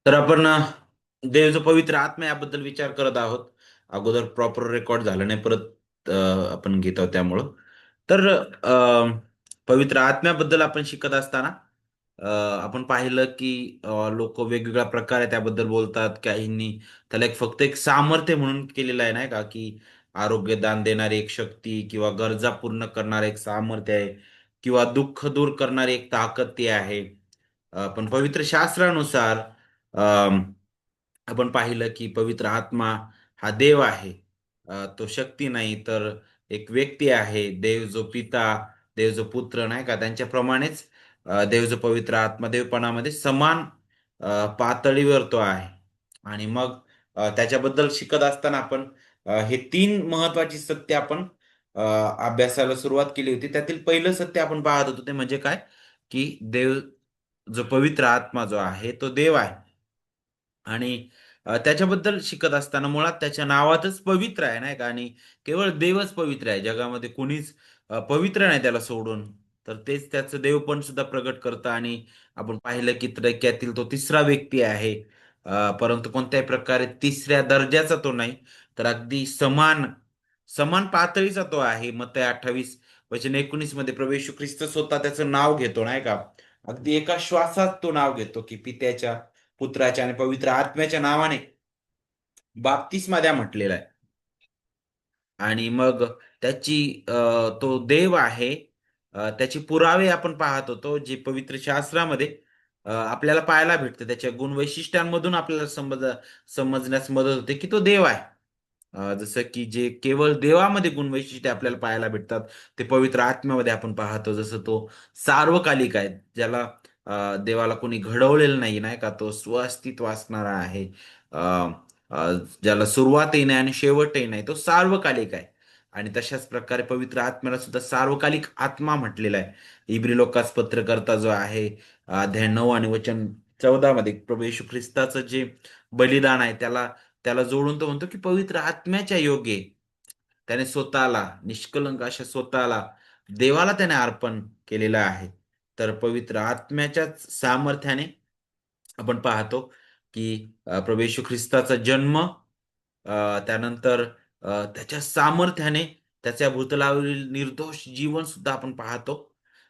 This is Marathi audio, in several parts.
तर आपण देव जो पवित्र आत्मा याबद्दल विचार करत आहोत. अगोदर प्रॉपर रेकॉर्ड झालं नाही, परत आपण घेत आहोत त्यामुळं. तर पवित्र आत्म्याबद्दल आपण शिकत असताना अ, आपण पाहिलं की लोक वेगवेगळ्या प्रकारे त्याबद्दल बोलतात. काहींनी त्याला फक्त एक सामर्थ्य म्हणून केलेलं आहे, नाही का, की आरोग्य दान देणारी एक शक्ती किंवा गरजा पूर्ण करणारे एक सामर्थ्य आहे किंवा दुःख दूर करणारी एक ताकद ती आहे. पण पवित्र शास्त्रानुसार आपण पाहिलं की पवित्र आत्मा हा देव आहे. तो शक्ती नाही तर एक व्यक्ती आहे. देव जो पिता, देव जो पुत्र, नाही का, त्यांच्याप्रमाणेच देव जो पवित्र आत्मा देवपणामध्ये समान पातळीवर तो आहे. आणि मग त्याच्याबद्दल शिकत असताना आपण हे तीन महत्वाची सत्य आपण अ, अभ्यासाला सुरुवात केली होती. त्यातील पहिलं सत्य आपण पाहत होतो ते म्हणजे काय, की देव जो पवित्र आत्मा जो आहे तो देव आहे. आणि त्याच्याबद्दल शिकत असताना मुळात त्याच्या नावातच पवित्र आहे, नाही का, आणि केवळ देवच पवित्र आहे. जगामध्ये कुणीच पवित्र नाही त्याला सोडून. तर तेच त्याचं देवपण सुद्धा प्रगट करतं. आणि आपण पाहिलं की त्रैक्यातील तो तिसरा व्यक्ती आहे. परंतु कोणत्याही प्रकारे तिसऱ्या दर्जाचा तो नाही, तर अगदी समान समान पातळीचा तो आहे. मत्ते 28:19 मध्ये प्रभू येशू ख्रिस्त स्वतः त्याचं नाव घेतो, नाही का, अगदी एका श्वासात तो नाव घेतो की पित्याच्या, पुत्राच्या आणि पवित्र आत्म्याच्या नावाने बाप्तिस्मा द्या म्हटलेला आहे. आणि मग त्याची तो देव आहे. त्याचे पुरावे आपण पाहत होतो जे पवित्र शास्त्रामध्ये आपल्याला पाहायला भेटतं. त्याच्या गुणवैशिष्ट्यांमधून आपल्याला समजण्यास मदत होते की तो देव आहे. जसं की जे केवळ देवामध्ये गुणवैशिष्ट्ये आपल्याला पाहायला भेटतात, ते पवित्र आत्म्यामध्ये आपण पाहतो. जसं तो सार्वकालिक आहे, ज्याला देवाला कोणी घडवलेलं नाही, नाही का, तो स्वअस्तित्व असणारा आहे. अ, अ, ज्याला सुरुवातही नाही आणि शेवटही नाही, तो सार्वकालिक आहे. आणि तशाच प्रकारे पवित्र आत्म्याला सुद्धा सार्वकालिक आत्मा म्हटलेला आहे. इब्री लोकास पत्रकर्ता जो आहे, अध्याय 9 आणि वचन 14 मध्ये प्रभू येशू ख्रिस्ताचं जे बलिदान आहे त्याला त्याला जोडून तो म्हणतो की पवित्र आत्म्याच्या योगे त्याने स्वतःला, निष्कलंक अशा स्वतःला देवाला त्याने अर्पण केलेलं आहे. तर पवित्र आत्म्याच्याच सामर्थ्याने आपण पाहतो की प्रभू येशू ख्रिस्ताचा जन्म, त्यानंतर त्याच्या सामर्थ्याने त्याच्या भूतलावरील निर्दोष जीवन सुद्धा आपण पाहतो.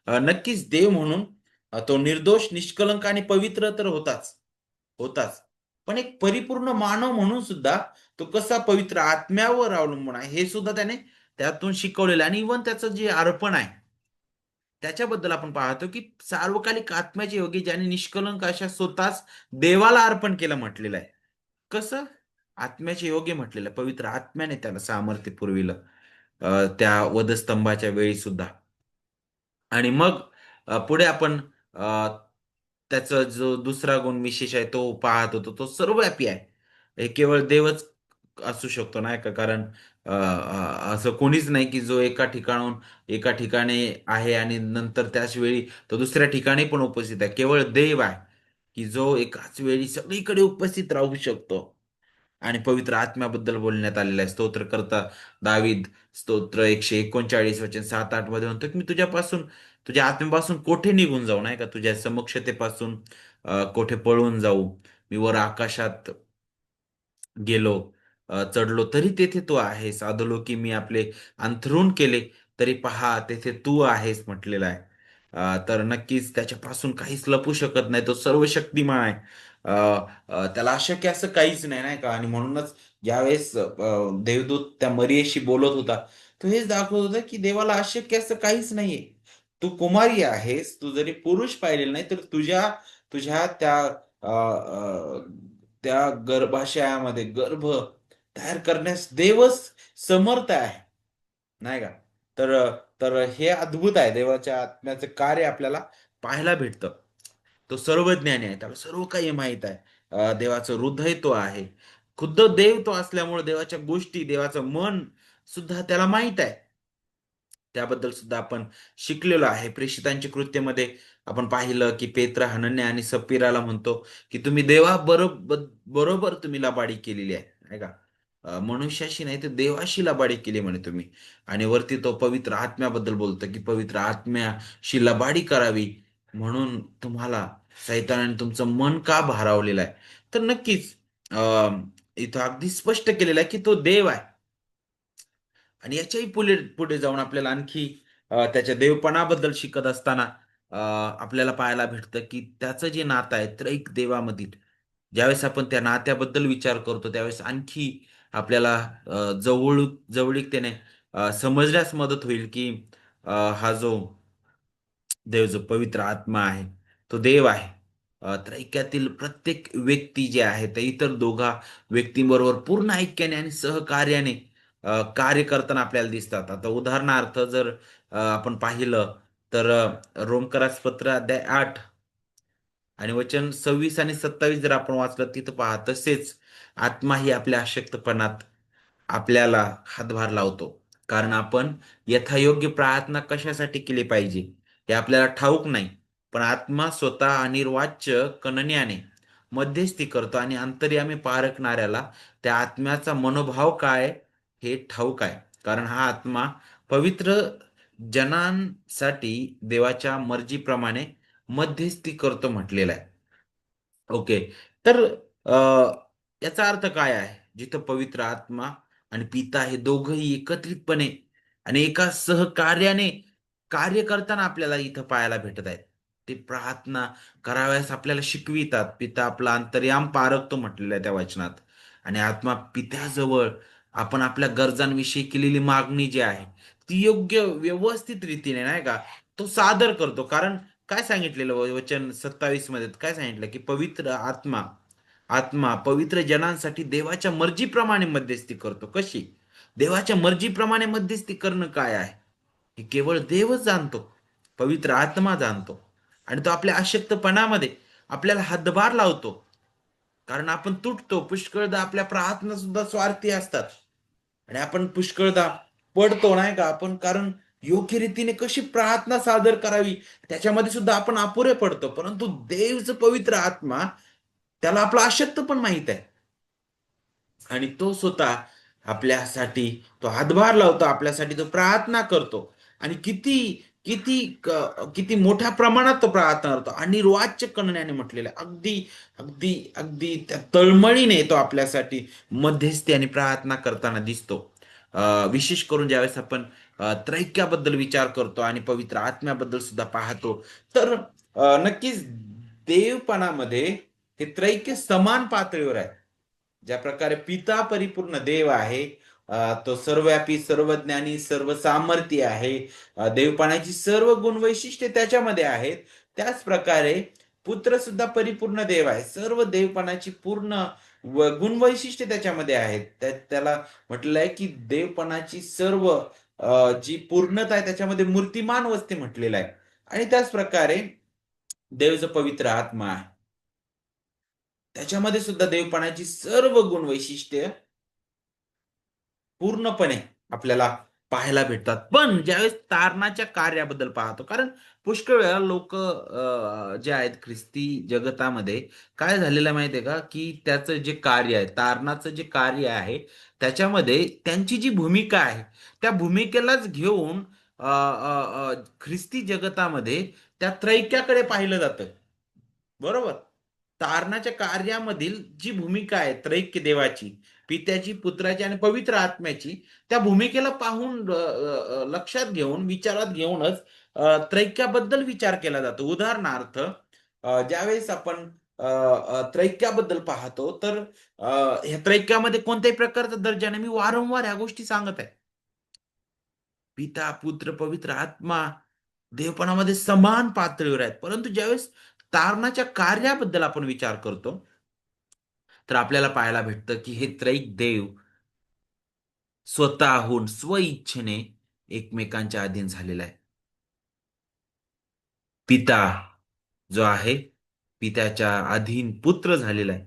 नक्कीच देव म्हणून तो निर्दोष, निष्कलंक आणि पवित्र तर होताच. पण एक परिपूर्ण मानव म्हणून सुद्धा तो कसा पवित्र आत्म्यावर अवलंबून आहे हे सुद्धा त्याने त्यातून शिकवलेलं आहे. आणि इव्हन त्याचं जे अर्पण आहे त्याच्याबद्दल आपण पाहतो की सार्वकालिक आत्म्याचे योगी ज्याने निष्कलंक अशा स्वतःच देवाला अर्पण केलं म्हटलेलं आहे. कसं? आत्म्याचे योग्य म्हटलेलं आहे. पवित्र आत्म्याने त्याला सामर्थ्य पुरविलं त्या वधस्तंभाच्या वेळी सुद्धा. आणि मग पुढे आपण अ, त्याचा जो दुसरा गुण विशेष आहे तो पाहत होतो. तो सर्वव्यापी आहे. हे केवळ देवच असू शकतो, नाही का, कारण असं कोणीच नाही की जो एका ठिकाणी आहे आणि नंतर त्याच वेळी तो दुसऱ्या ठिकाणी पण उपस्थित आहे. केवळ देव आहे की जो एकाच वेळी सगळीकडे उपस्थित राहू शकतो. आणि पवित्र आत्म्याबद्दल बोलण्यात आलेलं आहे. स्तोत्रकर्ता दावीद स्तोत्र 139 वचन 7-8 मध्ये म्हणतो की मी तुझ्या आत्म्यापासून कोठे निघून जाऊ, नाही का, तुझ्या समक्षतेपासून कोठे पळून जाऊ. मी वर आकाशात गेलो, चढलो तरी तेथे तू आहेस. आदलो की मी आपले अंथरूण केले तरी पहा तेथे तू आहेस म्हटलेलं आहे. तर नक्कीच त्याच्यापासून काहीच लपू शकत नाही. तो सर्व शक्तिमान आहे. अ, त्याला अशक्य असं काहीच नाही, नाही का. आणि म्हणूनच ज्यावेळेस देवदूत त्या मरियेशी बोलत होता, तो हेच दाखवत होता की देवाला अशक्य असं काहीच नाहीये. तू कुमारी आहेस, तू जरी पुरुष पाहिलेला नाही तर तुझ्या तुझ्या अ, अ, त्या गर्भाशयामध्ये गर्भ तयार करण्यास देवच समर्थ आहे, नाही का. तर तर हे अद्भुत आहे. देवाच्या आत्म्याचं कार्य आपल्याला पाहायला भेटतं. तो सर्वज्ञानी आहे, त्याला सर्व काही माहित आहे. देवाचं हृदय तो आहे. खुद्द देव तो असल्यामुळे देवाच्या गोष्टी, देवाचं मन सुद्धा त्याला माहित आहे. त्याबद्दल सुद्धा आपण शिकलेलो आहे. प्रेषितांच्या कृत्यमध्ये आपण पाहिलं की पेत्र हनन्या आणि सप्पीराला म्हणतो की तुम्ही बरोबर तुम्ही लबाडी केलेली आहे, नाही का. मनुष्याशी नाही तर देवाशी लबाडी केली म्हणे तुम्ही. आणि वरती तो पवित्र आत्म्याबद्दल बोलतो की पवित्र आत्म्याशी लबाडी करावी म्हणून तुम्हाला सैतानाने तुमचं मन का भारावलेलं आहे? तर नक्कीच इथं अगदी स्पष्ट केलेलं आहे की तो देव आहे. आणि याच्याही पुढे पुढे जाऊन आपल्याला आणखी त्याच्या देवपणाबद्दल शिकत असताना आपल्याला पाहायला भेटतं की त्याचं जे नातं आहे त्रैक देवामधील, ज्यावेळेस आपण त्या नात्याबद्दल विचार करतो त्यावेळेस आणखी आपल्याला जवळीकतेने समजण्यास मदत होईल की हा जो देव जो पवित्र आत्मा आहे तो देव आहे. तर ऐक्यातील प्रत्येक व्यक्ती जे आहे ते इतर दोघा व्यक्तींबरोबर पूर्ण ऐक्याने आणि सहकार्याने कार्य करताना आपल्याला दिसतात. आता उदाहरणार्थ जर आपण पाहिलं तर रोमकरास पत्र अध्याय 8 आणि वचन 26 आणि 27 जर आपण वाचलं तिथं पहा, तसेच आत्मा ही आपल्या अशक्तपणात आपल्याला हातभार लावतो. कारण आपण यथायोग्य प्रार्थना कशासाठी केली पाहिजे हे आपल्याला ठाऊक नाही. पण आत्मा स्वतः अनिर्वाच्य कणण्याने मध्यस्थी करतो आणि अंतर्यामी पारखणाऱ्याला त्या आत्म्याचा मनोभाव काय हे ठाऊक आहे. कारण हा आत्मा पवित्र जनांसाठी देवाच्या मर्जीप्रमाणे मध्यस्थी करतो म्हटलेला आहे. ओके. तर अ, याचा अर्थ काय आहे? जिथं पवित्र आत्मा आणि पिता हे दोघंही एकत्रितपणे आणि एका सहकार्याने कार्य करताना आपल्याला इथं पाहायला भेटत आहेत. ते प्रार्थना कराव्यास आपल्याला शिकवितात. पिता आपला अंतर्याम पारखतो म्हटलेलं आहे त्या वचनात. आणि आत्मा पित्याजवळ आपण आपल्या गरजांविषयी केलेली मागणी जी आहे, ती योग्य व्यवस्थित रीतीने नाही का, तो सादर करतो. कारण काय सांगितलेलं वचन 27 मध्ये काय सांगितलं की पवित्र आत्मा आत्मा पवित्र जनांसाठी देवाच्या मर्जीप्रमाणे मध्यस्थी करतो. कशी? देवाच्या मर्जीप्रमाणे मध्यस्थी करणं काय आहे हे केवळ देवच जाणतो. पवित्र आत्मा जाणतो. आणि तो आपल्या अशक्तपणामध्ये आपल्याला हातभार लावतो. कारण आपण तुटतो पुष्कळदा, आपल्या प्रार्थना सुद्धा स्वार्थी असतात आणि आपण पुष्कळदा पडतो नाही का आपण, कारण योग्य रीतीने कशी प्रार्थना सादर करावी त्याच्यामध्ये सुद्धा आपण अपुरे पडतो. परंतु देवच पवित्र आत्मा, त्याला आपलं अशक्त पण माहित आहे आणि तो स्वतः आपल्यासाठी तो हातभार लावतो, आपल्यासाठी तो प्रार्थना करतो. आणि किती किती किती मोठ्या प्रमाणात तो प्रार्थना करतो आणि वाच्य कणण्याने म्हटलेलं आहे. अगदी अगदी अगदी त्या तळमळीने तो आपल्यासाठी मध्यस्थी आणि प्रार्थना करताना दिसतो. विशेष करून ज्यावेळेस आपण त्रैक्याबद्दल विचार करतो आणि पवित्र आत्म्याबद्दल सुद्धा पाहतो, तर नक्कीच देवपणामध्ये हे त्रैक्य समान पातळीवर आहे. ज्या प्रकारे पिता परिपूर्ण देव आहे, तो सर्वव्यापी, सर्वज्ञानी, सर्व सामर्थ्य आहे, देवपणाची सर्व गुणवैशिष्ट्ये त्याच्यामध्ये आहेत. त्याच प्रकारे पुत्र सुद्धा परिपूर्ण देव आहे. सर्व देवपणाची पूर्ण गुणवैशिष्ट्ये त्याच्यामध्ये आहेत. त्याला म्हटलेलं आहे की देवपणाची सर्व जी पूर्णता आहे त्याच्यामध्ये मूर्तिमान वस्ती म्हटलेलं आहे. आणि त्याच प्रकारे देव जो पवित्र आत्मा आहे त्याच्यामध्ये सुद्धा देवपणाची सर्व गुणवैशिष्ट्ये पूर्णपणे आपल्याला पाहायला भेटतात. पण ज्यावेळेस तारणाच्या कार्याबद्दल पाहतो, कारण पुष्कळ वेळा लोक जे आहेत ख्रिस्ती जगतामध्ये काय झालेलं आहे माहिती आहे का, की त्याचं जे कार्य आहे, तारणाचं जे कार्य आहे, त्याच्यामध्ये त्यांची जी भूमिका आहे, त्या भूमिकेलाच घेऊन ख्रिस्ती जगतामध्ये त्या त्रैक्याकडे पाहिलं जातं. बरोबर. तारणाच्या कार्यामधील जी भूमिका आहे त्रैक्य देवाची, पित्याची, पुत्राची आणि पवित्र आत्म्याची, त्या भूमिकेला पाहून लक्षात घेऊन, विचारात घेऊनच त्रैक्याबद्दल विचार केला जातो. उदाहरणार्थ ज्यावेळेस आपण त्रैक्याबद्दल पाहतो, तर ह्या त्रैक्यामध्ये कोणत्याही प्रकारचा दर्जा नाही. मी वारंवार ह्या गोष्टी सांगत आहे. पिता, पुत्र, पवित्र आत्मा देवपणामध्ये समान पातळीवर आहेत. परंतु ज्यावेळेस तारणाच्या कार्याबद्दल आपण विचार करतो, तर आपल्याला पाहायला भेटतं की हे त्रैक देव स्वतःहून स्वइच्छेने एकमेकांच्या अधीन झालेला आहे. पिता जो आहे, पित्याच्या अधीन पुत्र झालेला आहे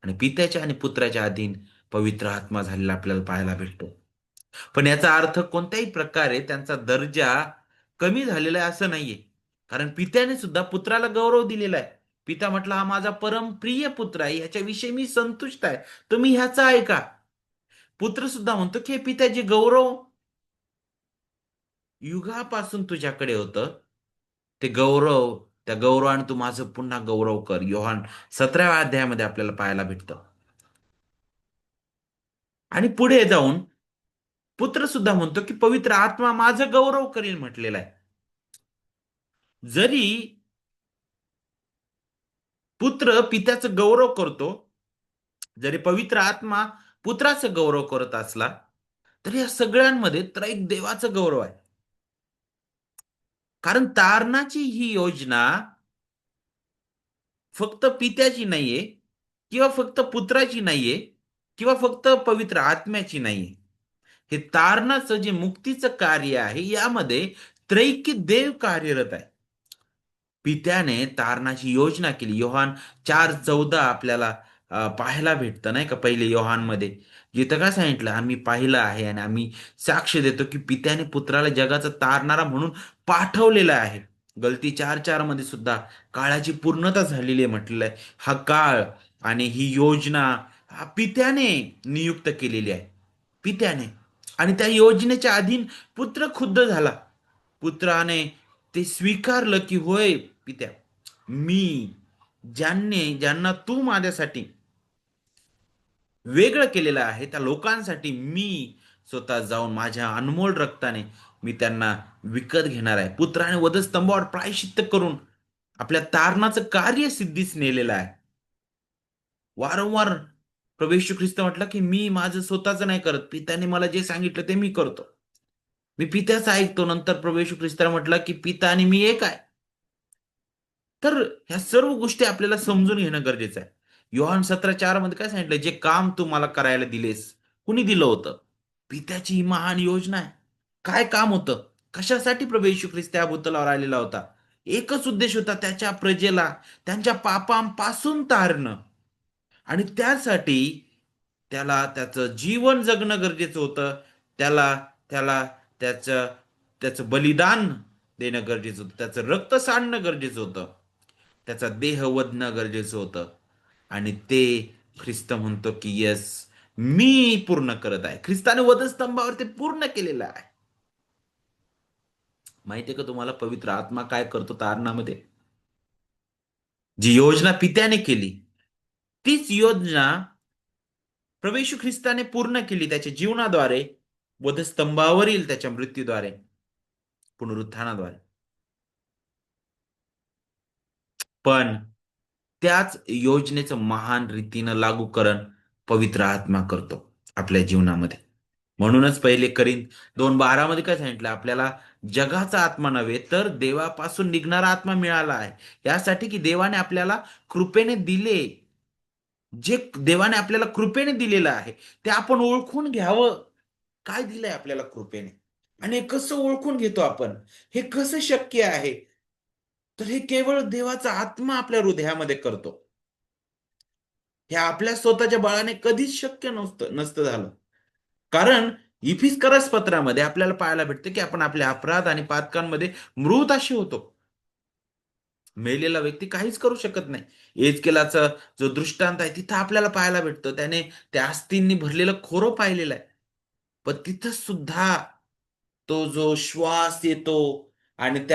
आणि पित्याच्या आणि पुत्राच्या अधीन पवित्र आत्मा झालेला आपल्याला पाहायला भेटतो. पण याचा अर्थ कोणत्याही प्रकारे त्यांचा दर्जा कमी झालेला आहे असं नाहीये. कारण पित्याने सुद्धा पुत्राला गौरव दिलेला आहे. पिता म्हटला, हा माझा परमप्रिय पुत्र आहे, ह्याच्याविषयी मी संतुष्ट आहे, तुम्ही ह्याचा ऐका. पुत्र सुद्धा म्हणतो की हे पित्याचे गौरव युगापासून तुझ्याकडे होतं, ते गौरव त्या गौरवाने तू माझं पुन्हा गौरव कर. योहान 17व्या अध्यायामध्ये आपल्याला पाहायला भेटतं. आणि पुढे जाऊन पुत्र सुद्धा म्हणतो की पवित्र आत्मा माझं गौरव करील म्हटलेला आहे. जरी पुत्र पित्याचं गौरव करतो, जरी पवित्र आत्मा पुत्राचं गौरव करत असला, तर या सगळ्यांमध्ये त्रैक देवाचं गौरव आहे. कारण तारणाची ही योजना फक्त पित्याची नाहीये, किंवा फक्त पुत्राची नाहीये, किंवा फक्त पवित्र आत्म्याची नाहीये. हे तारणाचं जे मुक्तीचं कार्य आहे, यामध्ये त्रैकी देव कार्यरत आहे. पित्याने तारणाची योजना केली. योहान 4:14 आपल्याला पाहायला भेटतं नाही का, पहिले योहानमध्ये जिथं काय सांगितलं, आम्ही पाहिलं आहे आणि आम्ही साक्ष देतो की पित्याने पुत्राला जगाचा तारणारा म्हणून पाठवलेला आहे. गलती 4:4 मध्ये सुद्धा काळाची पूर्णता झालेली आहे म्हटलेलं आहे. हा काळ आणि ही योजना हा पित्याने नियुक्त केलेली आहे. पित्याने. आणि त्या योजनेच्या अधीन पुत्र खुद्द झाला. पुत्राने ते स्वीकारलं की होय पित्या, मी ज्यांना तू माझ्यासाठी वेगळं केलेलं आहे, त्या लोकांसाठी मी स्वतः जाऊन माझ्या अनमोल रक्ताने मी त्यांना विकत घेणार आहे. पुत्राने वधस्तंभावर प्रायश्चित्त करून आपल्या तारणाचं कार्य सिद्धीस नेलेलं आहे. वारंवार प्रभू येशू ख्रिस्त म्हटलं की मी माझं स्वतःच नाही करत, पित्याने मला जे सांगितलं ते मी करतो. मी पित्याचं ऐकतो. नंतर प्रभू येशू ख्रिस्ताला म्हटलं की पिता आणि मी एक आहे. तर ह्या सर्व गोष्टी आपल्याला समजून घेणं गरजेचं आहे. योहान 17:4 मध्ये काय सांगितलं, जे काम तू मला करायला दिलेस, कुणी दिलं होतं? पित्याची ही महान योजना आहे. काय काम होतं? कशासाठी प्रभू येशू ख्रिस्त या भूतलावर आलेला होता? एकच उद्देश होता, त्याच्या प्रजेला त्यांच्या पापांपासून तारणं. आणि त्यासाठी त्याला त्याचं जीवन जगणं गरजेचं होतं. त्याला त्याला त्याचं त्याचं बलिदान देणं गरजेचं होतं. त्याचं रक्त सांडणं गरजेचं होतं. त्याचा देह वधणं गरजेचं होतं. आणि ते ख्रिस्त म्हणतो की यस, मी पूर्ण करत आहे. ख्रिस्ताने वधस्तंभावर ते पूर्ण केलेलं आहे. माहितीये का तुम्हाला पवित्र आत्मा काय करतो तारणामध्ये? जी योजना पित्याने केली, तीच योजना प्रभू येशू ख्रिस्ताने पूर्ण केली त्याच्या जीवनाद्वारे, वधस्तंभावरील त्याच्या मृत्यूद्वारे, पुनरुत्थानाद्वारे. पण त्याच योजनेचं महान रीतीनं लागूकरण पवित्र आत्मा करतो आपल्या जीवनामध्ये. म्हणूनच पहिले करीन 2:12 मध्ये काय सांगितलं आपल्याला, जगाचा आत्मा नव्हे तर देवापासून निघणारा आत्मा मिळाला आहे. यासाठी की देवाने आपल्याला कृपेने दिले. जे देवाने आपल्याला कृपेने दिलेलं आहे, ते आपण ओळखून घ्यावं. काय दिलंय आपल्याला कृपेने? आणि हे कसं ओळखून घेतो आपण? हे कसं शक्य आहे? तर हे केवळ देवाचा आत्मा आपल्या हृदयामध्ये करतो. हे आपल्या स्वतःच्या बळाने कधीच शक्य नसतं झालं. कारण इफिसकरस पत्रामध्ये आपल्याला पाहायला भेटते की आपण आपल्या अपराध आणि पातकांमध्ये मृत होतो. मेलेला व्यक्ती काहीच करू शकत नाही. एजकेलाचा जो दृष्टांत आहे तिथं आपल्याला पाहायला भेटतं. त्याने त्या अस्थींनी भरलेलं खोरं पाहिलेलं आहे. पण तिथं सुद्धा तो जो श्वास येतो आणि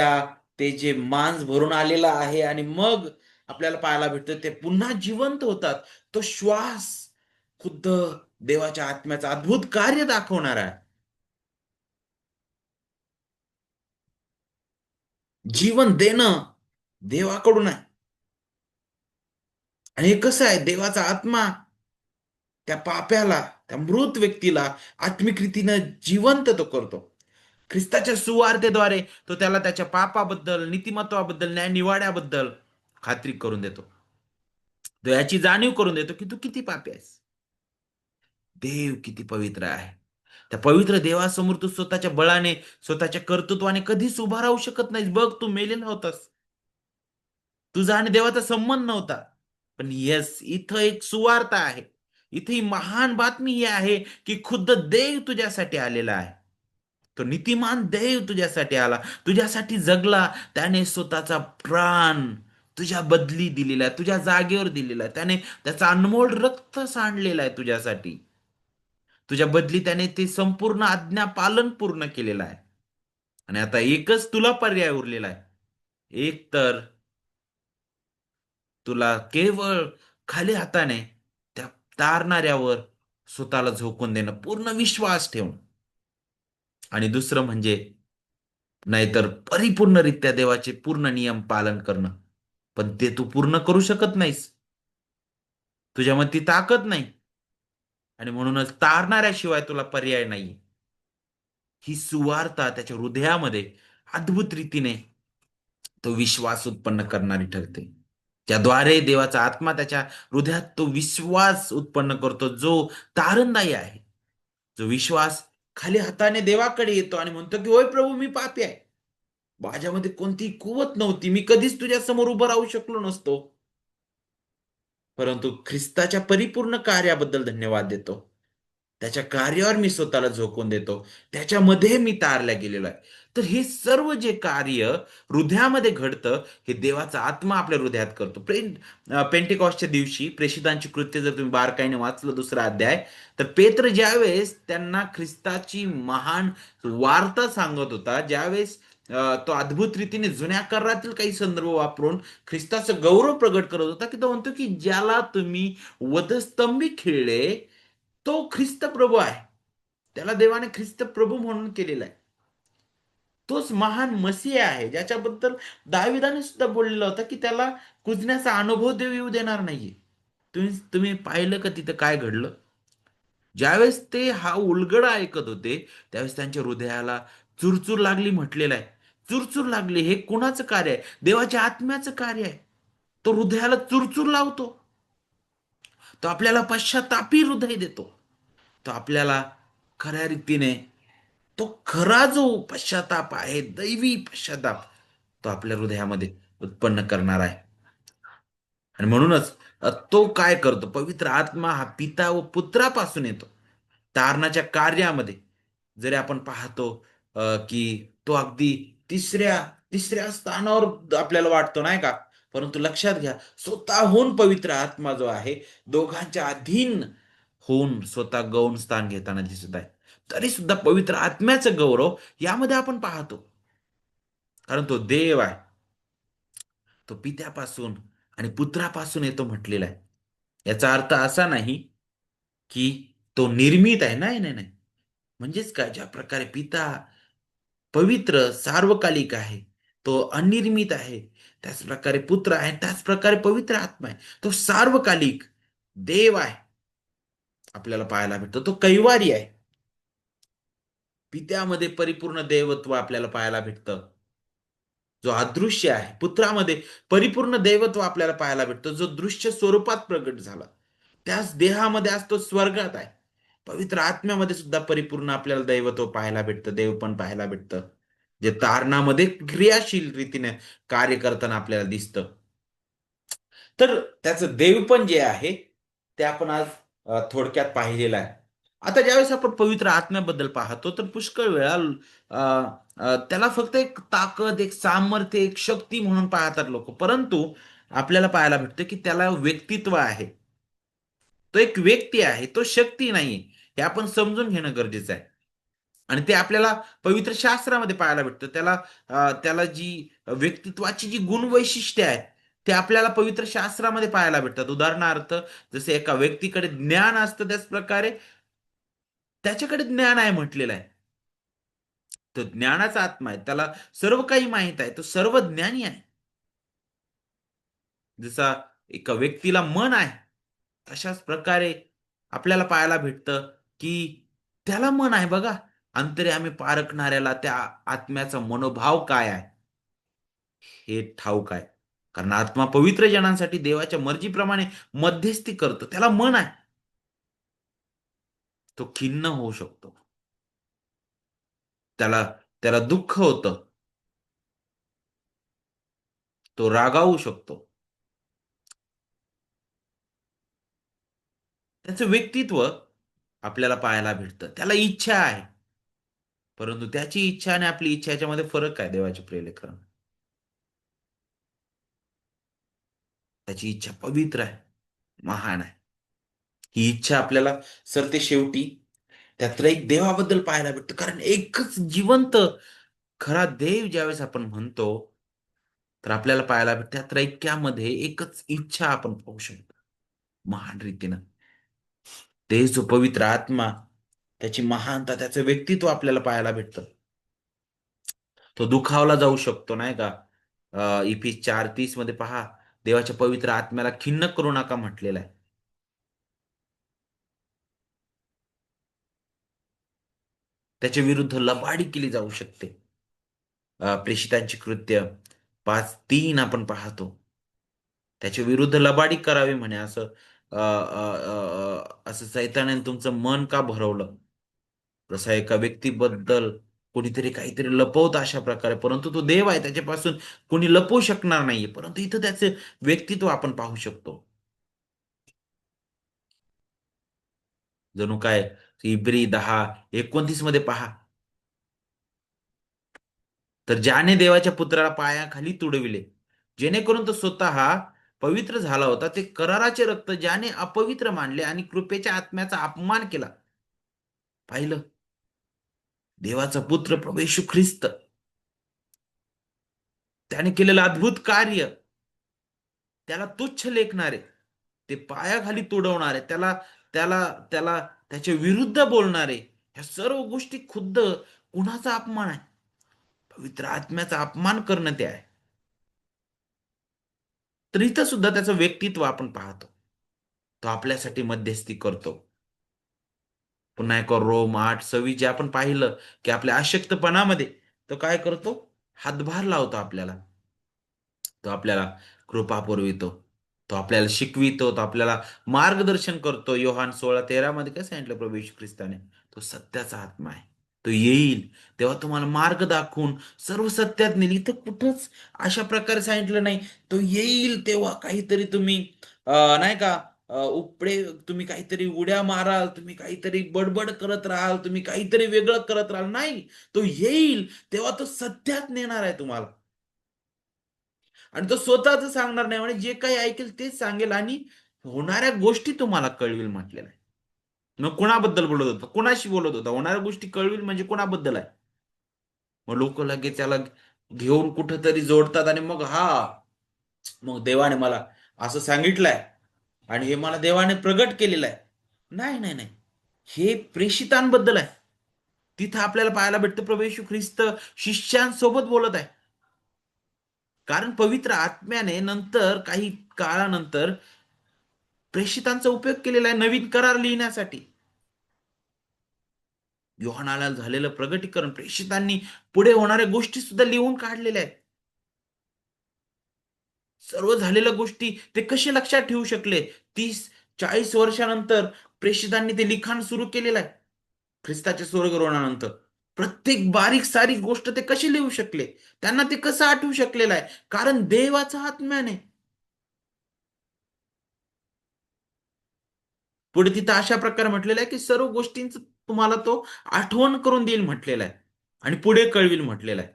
ते जे मांस भरून आलेलं आहे आणि मग आपल्याला पाहायला भेटतं ते पुन्हा जिवंत होतात. तो श्वास खुद्द देवाच्या आत्म्याचं अद्भुत कार्य दाखवणार आहे. जीवन देणं देवाकडून आहे. आणि हे कसं आहे, देवाचा आत्मा त्या पाप्याला, त्या मृत व्यक्तीला आत्मिक रीतीनं जिवंत तो करतो. ख्रिस्ताच्या सुवार्तेद्वारे तो त्याला त्याच्या पापाबद्दल, नीतिमत्वाबद्दल, न्यायनिवाड्याबद्दल खात्री करून देतो. तो याची जाणीव करून देतो की तू किती पापी आहेस. देव किती पवित्र आहे. त्या पवित्र देवासमोर तू स्वतःच्या बळाने, स्वतःच्या कर्तृत्वाने कधीच उभा राहू शकत नाहीस. बघ, तू मेलेला होतास. तुझा आणि देवाचा संबंध नव्हता. पण येस, इथं एक सुवार्ता आहे. इथे ही महान बातमी ही आहे की खुद्द देव तुझ्यासाठी आलेला आहे. तो नीतिमान देव तुझ्यासाठी आला, तुझ्यासाठी जगला. त्याने स्वतःचा प्राण तुझ्या बदली दिलेला आहे, तुझ्या जागेवर दिलेला आहे. त्याने त्याचा अनमोल रक्त सांडलेला आहे तुझ्यासाठी. तुझ्या बदली त्याने ते संपूर्ण आज्ञा पालन पूर्ण केलेलं आहे. आणि आता एकच तुला पर्याय उरलेला आहे. एक तर तुला केवळ खाली हाताने त्या तारणाऱ्यावर स्वतःला झोकून देणं, पूर्ण विश्वास ठेवणं. आणि दुसरं म्हणजे नाहीतर परिपूर्णरित्या देवाचे पूर्ण नियम पालन करणं. पण ते तू पूर्ण करू शकत नाहीस. तुझ्यामध्ये ती ताकद नाही आणि म्हणूनच तारणाऱ्याशिवाय तुला पर्याय नाही. ही सुवार्ता त्याच्या हृदयामध्ये अद्भुत रीतीने तो विश्वास उत्पन्न करणारी ठरते. त्याद्वारे देवाचा आत्मा त्याच्या हृदयात तो विश्वास उत्पन्न करतो, जो तारणदायी आहे. जो विश्वास खाली हाताने देवाकडे येतो आणि म्हणतो की होय प्रभू, मी पापी आहे. माझ्यामध्ये कोणतीही कुवत नव्हती. मी कधीच तुझ्या समोर उभं राहू शकलो नसतो. परंतु ख्रिस्ताच्या परिपूर्ण कार्याबद्दल धन्यवाद देतो. त्याच्या कार्यावर मी स्वतःला झोकून देतो. त्याच्यामध्ये मी तारल्या गेलेलो आहे. तर हे सर्व जे कार्य हृदयामध्ये घडतं, हे देवाचा आत्मा आपल्या हृदयात करतो. पेंटिकॉस्टच्या दिवशी प्रेषितांची कृत्य जर तुम्ही बारकाईने वाचलं, दुसरा अध्याय, तर पेत्र ज्यावेळेस त्यांना ख्रिस्ताची महान वार्ता सांगत होता, ज्यावेळेस तो अद्भुत रीतीने जुन्या करारातील काही संदर्भ वापरून ख्रिस्ताचं गौरव प्रगट करत होता, की तो म्हणतो की ज्याला तुम्ही वधस्तंभी खिळले, तो ख्रिस्त प्रभू आहे. त्याला देवाने ख्रिस्त प्रभू म्हणून केलेला आहे. तोच महान मसीह आहे, ज्याच्याबद्दल दाविदाने सुद्धा बोललेला होता की त्याला कुजण्याचा अनुभव देव येऊ देणार नाहीये. तुम्ही तुम्ही पाहिलं का तिथं काय घडलं? ज्यावेळेस ते हा उलगडा ऐकत होते, त्यावेळेस त्यांच्या हृदयाला चुरचूर लागली म्हटलेलं आहे. चुरचूर लागली, हे कुणाचं कार्य आहे? देवाच्या आत्म्याचं कार्य आहे. तो हृदयाला चुरचूर लावतो. तो आपल्याला पश्चातापी हृदय देतो. तो आपल्याला खऱ्या रीतीने, तो खरा जो पश्चाताप आहे, दैवी पश्चाताप, तो आपल्या हृदयामध्ये उत्पन्न करणार आहे. आणि म्हणूनच तो काय करतो? पवित्र आत्मा हा पिता व पुत्रापासून येतो. तारणाच्या कार्यामध्ये जरी आपण पाहतो की तो अगदी तिसऱ्या तिसऱ्या स्थानावर आपल्याला वाटतो, नाही का? परंतु लक्षात घ्या, स्वतःहून पवित्र आत्मा जो आहे, दोघांच्या अधीन होऊन स्वतः गौण स्थान घेताना दिसत आहे. तरी सुद्धा पवित्र आत्म्याचं गौरव यामध्ये आपण पाहतो. कारण तो देव आहे. तो पित्यापासून आणि पुत्रापासून येतो म्हटलेला आहे. याचा अर्थ असा नाही की तो निर्मित आहे. नाही, नाही, नाही. म्हणजेच काय, ज्या प्रकारे पिता पवित्र सार्वकालिक आहे, तो अनिर्मित आहे. त्याच प्रकारे पुत्र आहे, त्याच प्रकारे पवित्र आत्मा आहे. तो सार्वकालिक देव आहे. आपल्याला पाहायला भेटतो. तो कैवारी आहे. पित्यामध्ये परिपूर्ण देवत्व आपल्याला पाहायला भेटतं. जो अदृश्य आहे. पुत्रामध्ये परिपूर्ण दैवत्व आपल्याला पाहायला भेटतो, जो दृश्य स्वरूपात प्रगट झाला. त्याच देहामध्ये आज तो स्वर्गात आहे. पवित्र आत्म्यामध्ये सुद्धा परिपूर्ण आपल्याला दैवत्व पाहायला भेटतं, देवपण पाहायला भेटतं. जे तारणामध्ये क्रियाशील रीतीने कार्य करताना आपल्याला दिसतं. तर त्याचं देवपण जे आहे, ते आपण आज थोडक्यात पाहिलेलं आहे. आता ज्यावेळेस आपण पवित्र आत्म्याबद्दल पाहतो, तर पुष्कळ वेळा त्याला फक्त एक ताकद, एक सामर्थ्य, एक शक्ती म्हणून पाहतात लोक. परंतु आपल्याला पाहायला भेटतं की त्याला व्यक्तित्व आहे. तो एक व्यक्ती आहे, तो शक्ती नाहीये. हे आपण समजून घेणं गरजेचं आहे. आणि ते आपल्याला पवित्र शास्त्रामध्ये पाहायला भेटतं. त्याला जी व्यक्तित्वाची जी गुणवैशिष्ट्ये आहेत, ते आपल्याला पवित्र शास्त्रामध्ये पाहायला भेटतात. उदाहरणार्थ, जसे एका व्यक्तीकडे ज्ञान असतं, त्याच प्रकारे त्याच्याकडे ज्ञान आहे म्हटलेलं आहे. तो ज्ञानाचा आत्मा आहे. त्याला सर्व काही माहित आहे. तो सर्व ज्ञानी आहे. जसा एका व्यक्तीला मन आहे, तशाच प्रकारे आपल्याला पाहायला भेटतं की त्याला मन आहे बघा. अंतर्यामी पारखणाऱ्याला त्या आत्म्याचा मनोभाव काय आहे, हे ठाऊक आहे. कारण आत्मा पवित्र जनांसाठी देवाच्या मर्जीप्रमाणे मध्यस्थी करतो. त्याला मन आहे. तो खिन्न होऊ शकतो. त्याला त्याला दुःख होतं. तो रागावू शकतो. त्याचं व्यक्तित्व आपल्याला पाहायला भेटतं. त्याला इच्छा आहे. परंतु त्याची इच्छा आणि आपली इच्छा याच्यामध्ये फरक आहे देवाचे प्रियलेकरांनो. त्याची इच्छा पवित्र आहे, महान आहे. ही इच्छा आपल्याला सरते शेवटी त्यात एक देवाबद्दल पाहायला भेटतं. कारण एकच जिवंत खरा देव ज्यावेळेस आपण म्हणतो, तर आपल्याला पाहायला भेटतं त्या त्रैक्यामध्ये एकच इच्छा आपण पाहू शकतो महान रीतीनं. ते जो पवित्र आत्मा, त्याची महानता, त्याचं व्यक्तित्व आपल्याला पाहायला भेटतं. तो दुखावला जाऊ शकतो नाही का? इफिस 4:30 मध्ये पहा, देवाच्या पवित्र आत्म्याला खिन्न करू नका म्हटलेलं आहे. त्याच्या विरुद्ध लबाडी केली जाऊ शकते. प्रेषितांची कृत्य 5:3 आपण पाहतो. त्याच्या विरुद्ध लबाडी करावी म्हणे असं असं सैतानाने तुमचं मन का भरवलं? जसा एका व्यक्तीबद्दल कोणीतरी काहीतरी लपवतं अशा प्रकारे, परंतु तो देव आहे त्याच्यापासून कोणी लपवू शकणार नाहीये. परंतु इथं त्याचे व्यक्तित्व आपण पाहू शकतो. जणू काय इब्री 10:29 मध्ये पहा, तर ज्याने देवाच्या पुत्राला पायाखाली तुडविले, जेणेकरून तो स्वतः पवित्र झाला होता, ते कराराचे रक्त ज्याने अपवित्र मानले आणि कृपेच्या आत्म्याचा अपमान केला. पाहिलं? देवाचा पुत्र प्रभू येशू ख्रिस्त, त्याने केलेलं अद्भुत कार्य, त्याला तुच्छ लेखणारे, ते पायाखाली तुडवणारे, त्याला त्याला त्याला त्याच्या विरुद्ध बोलणारे, ह्या सर्व गोष्टी खुद्द कुणाचा अपमान आहे? पवित्र आत्म्याचा अपमान करणं ते आहे. तर इथं सुद्धा त्याचं व्यक्तित्व आपण पाहतो. तो आपल्यासाठी मध्यस्थी करतो. पुन्हा एक रोम 8:26 जे आपण पाहिलं, की आपल्या अशक्तपणामध्ये तो काय करतो? हातभार लावतो आपल्याला. तो आपल्याला कृपा पुरवितो. तो आपल्याला शिकवितो, तो आपल्याला मार्गदर्शन करतो. योहान 16:13 मध्ये काय सांगितलं प्रभू येशू ख्रिस्ताने? तो सत्याचा आत्मा आहे. तो येईल तेव्हा तुम्हाला मार्ग दाखवून सर्व सत्यात नेईल. इथं कुठंच अशा प्रकारे सांगितलं नाही. तो येईल तेव्हा काहीतरी तुम्ही नाही का उपडे तुम्ही काहीतरी उड्या माराल, तुम्ही काहीतरी बडबड करत राहाल, तुम्ही काहीतरी वेगळं करत राहाल. नाही, तो येईल तेव्हा तो सत्यात नेणार आहे तुम्हाला. आणि तो स्वतःच सांगणार नाही म्हणजे जे काही ऐकेल तेच सांगेल आणि होणाऱ्या गोष्टी तुम्हाला कळविल म्हटलेलं आहे. मग कुणाबद्दल बोलत होता? कुणाशी बोलत होता? होणाऱ्या गोष्टी कळविल म्हणजे कुणाबद्दल आहे? मग लोक लगेच त्याला घेऊन कुठंतरी जोडतात आणि मग देवाने मला असं सांगितलंय आणि हे मला देवाने प्रगट केलेलं आहे. नाही, नाही, नाही. हे प्रेषितांबद्दल आहे. तिथं आपल्याला पाहायला भेटतं प्रभू येशू ख्रिस्त शिष्यांसोबत बोलत आहे. कारण पवित्र आत्म्याने नंतर काही काळानंतर प्रेषितांचा उपयोग केलेला आहे नवीन करार लिहिण्यासाठी. योहानाला झालेलं प्रगटीकरण प्रेषितांनी पुढे होणाऱ्या गोष्टी सुद्धा लिहून काढलेल्या आहेत. सर्व झालेल्या गोष्टी ते कसे लक्षात ठेवू शकले? 30-40 वर्षानंतर प्रेषितांनी ते लिखाण सुरू केलेलं आहे. ख्रिस्ताच्या स्वर्गरोहणानंतर. प्रत्येक बारीक सारीक गोष्ट ते कशी लिहू शकले? त्यांना ते कसं आठवू शकलेलं आहे? कारण देवाचा आत्म्याने. पुढे तिथं अशा प्रकारे म्हटलेलं आहे, की सर्व गोष्टींचं तुम्हाला तो आठवण करून देईल म्हटलेलं आहे. आणि पुढे कळविल म्हटलेलं आहे.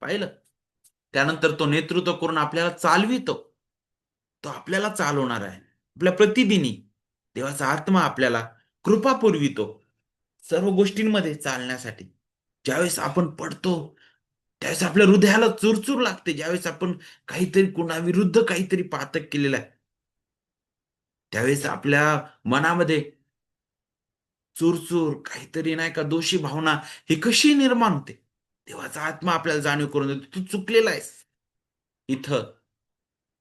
पाहिलं? त्यानंतर तो नेतृत्व करून आपल्याला चालवितो. तो आपल्याला चालवणार आहे. आपल्या प्रतिदिनी देवाचा आत्मा आपल्याला कृपा पुरवितो. सर्व गोष्टींमध्ये चालण्यासाठी. ज्यावेळेस आपण पडतो, त्यावेळेस आपल्या हृदयाला चुरचूर लागते. ज्यावेळेस आपण काहीतरी कुणाविरुद्ध काहीतरी पातक केलेलं आहे. त्यावेळेस आपल्या मनामध्ये चुरचूर, काहीतरी नाही का दोषी भावना ही कशी निर्माण होते? देवाचा आत्मा आपल्याला जाणीव करून देतो. तू चुकलेला आहेस. इथं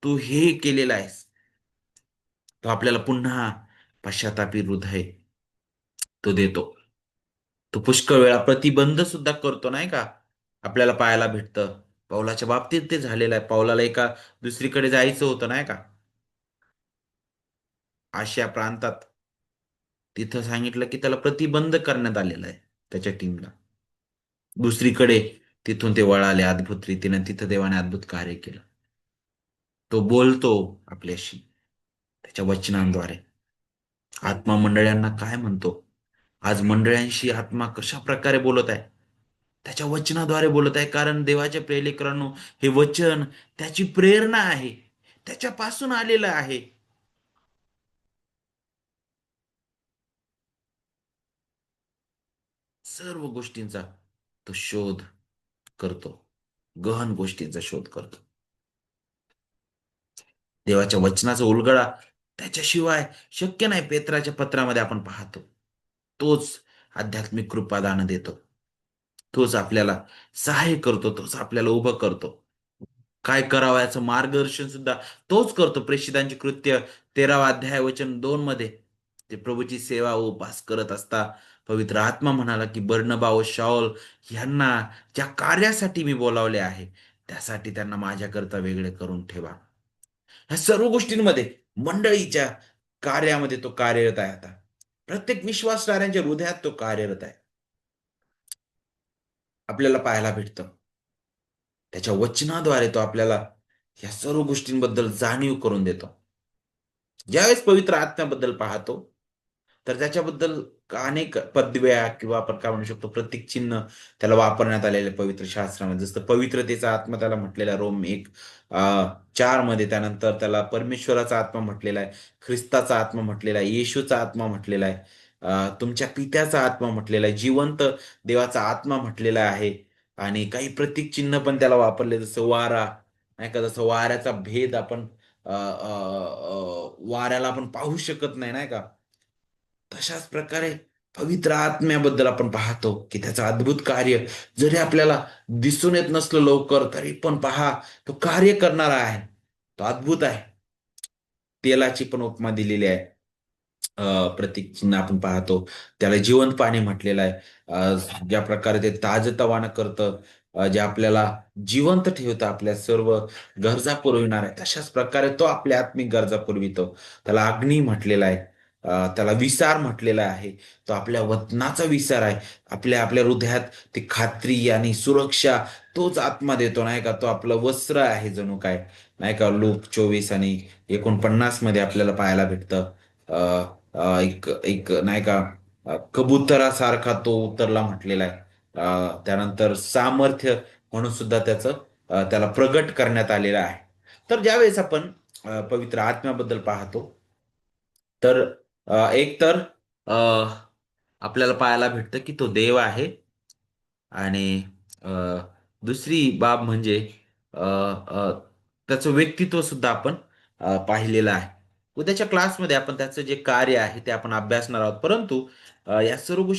तू हे केलेलं आहेस. तो आपल्याला पुन्हा पश्चातापी हृदय तो देतो. तो पुष्कळ वेळा प्रतिबंध सुद्धा करतो नाही का? आपल्याला पाहायला भेटतं. पौलाच्या बाबतीत ते झालेलं आहे. पौलाला एका दुसरीकडे जायचं होतं नाही का? आशिया प्रांतात. तिथं सांगितलं की त्याला प्रतिबंध करण्यात आलेला आहे त्याच्या टीमला. दुसरीकडे तिथून ते वळाले अद्भुत रीतीने. तिथं देवाने अद्भुत कार्य केलं. तो बोलतो आपल्याशी त्याच्या वचनांद्वारे. आत्मा मंडळांना काय म्हणतो? आज मंडळांशी आत्मा कशा प्रकारे बोलत आहे? त्याच्या वचनाद्वारे बोलत आहे. कारण देवाच्या प्रिय हे वचन त्याची प्रेरणा आहे. त्याच्यापासून आलेलं आहे. सर्व गोष्टींचा तो शोध करतो. गहन गोष्टींचा शोध करतो. देवाच्या वचनाचा उलगडा त्याच्याशिवाय शक्य नाही. पेत्राच्या पत्रामध्ये आपण पाहतो. तोच आध्यात्मिक कृपादान देतो. तोच आपल्याला सहाय्य करतो. तोच आपल्याला उभं करतो. काय करावं याचं मार्गदर्शन सुद्धा तोच करतो. प्रेषितांची कृत्य 13वा अध्याय वचन 2 मध्ये ते प्रभूची सेवा व उपास करत असता पवित्र आत्मा म्हणाला, की बर्नबा व शाऊल ह्यांना ज्या कार्यासाठी मी बोलावले आहे, त्यासाठी त्यांना माझ्याकरता वेगळे करून ठेवा. ह्या सर्व गोष्टींमध्ये मंडळीच्या कार्यामध्ये तो कार्यरत आहे आता. प्रत्येक विश्वासणाऱ्यांच्या हृदयात तो कार्यरत आहे. आपल्याला पाहायला भेटतं. त्याच्या वचनाद्वारे तो आपल्याला ह्या सर्व गोष्टींबद्दल जाणीव करून देतो. ज्यावेळेस पवित्र आत्म्याबद्दल पाहतो, तर त्याच्याबद्दल अनेक पदव्या किंवा आपण काय म्हणू शकतो प्रतीक चिन्ह त्याला वापरण्यात आलेले पवित्र शास्त्रामध्ये. जसं पवित्रतेचा आत्मा त्याला म्हटलेला रोम 1 4 मध्ये. त्यानंतर त्याला परमेश्वराचा आत्मा म्हटलेला आहे, ख्रिस्ताचा आत्मा म्हटलेला आहे, येशूचा आत्मा म्हटलेला आहे, तुमच्या पित्याचा आत्मा म्हटलेला आहे, जिवंत देवाचा आत्मा म्हटलेला आहे. आणि काही प्रतीक चिन्ह पण त्याला वापरले, जसं वारा, नाही का, जसं वाऱ्याचा भेद आपण वाऱ्याला आपण पाहू शकत नाही, नाही का? तशाच प्रकारे पवित्र आत्म्याबद्दल आपण पाहतो, की त्याचं अद्भुत कार्य जरी आपल्याला दिसून येत नसलं लवकर, तरी पण पहा, तो कार्य करणारा आहे. तो अद्भुत आहे. तेलाची पण उपमा दिलेली आहे. प्रतीक चिन्ह आपण पाहतो. त्याला जिवंत पाणी म्हटलेलं आहे. ज्या प्रकारे ते ताजंतवानं करतं, जे आपल्याला जिवंत ठेवतं, आपल्या सर्व गरजा पुरविणार आहे. तशाच प्रकारे तो आपल्या आत्मिक गरजा पुरवितो. त्याला अग्नी म्हटलेला आहे. त्याला विसार म्हटलेला आहे. तो आपल्या वतनाचा विसार आहे. आपल्या आपल्या हृदयात ती खात्री आणि सुरक्षा तोच आत्मा देतो, नाही का? तो आपलं वस्त्र आहे जणू काय, नाही का? लूक 24 आणि 49 मध्ये आपल्याला पाहायला भेटतं. अ, एक एक नाही का, कबुतरासारखा तो उतरला म्हटलेला आहे. त्यानंतर सामर्थ्य म्हणून सुद्धा त्याला प्रगट करण्यात आलेलं आहे. तर ज्यावेळेस आपण पवित्र आत्म्याबद्दल पाहतो, तर एक तर अ, आपल्याला पाहायला भेटतं की तो देव आहे. आणि अ, दुसरी बाब म्हणजे अ, अ, त्याचं व्यक्तित्व सुद्धा आपण पाहिलेलं आहे. उद्याच्या क्लासमध्ये आपण त्याचं जे कार्य आहे ते आपण अभ्यासणार आहोत. परंतु या सर्व गोष्टी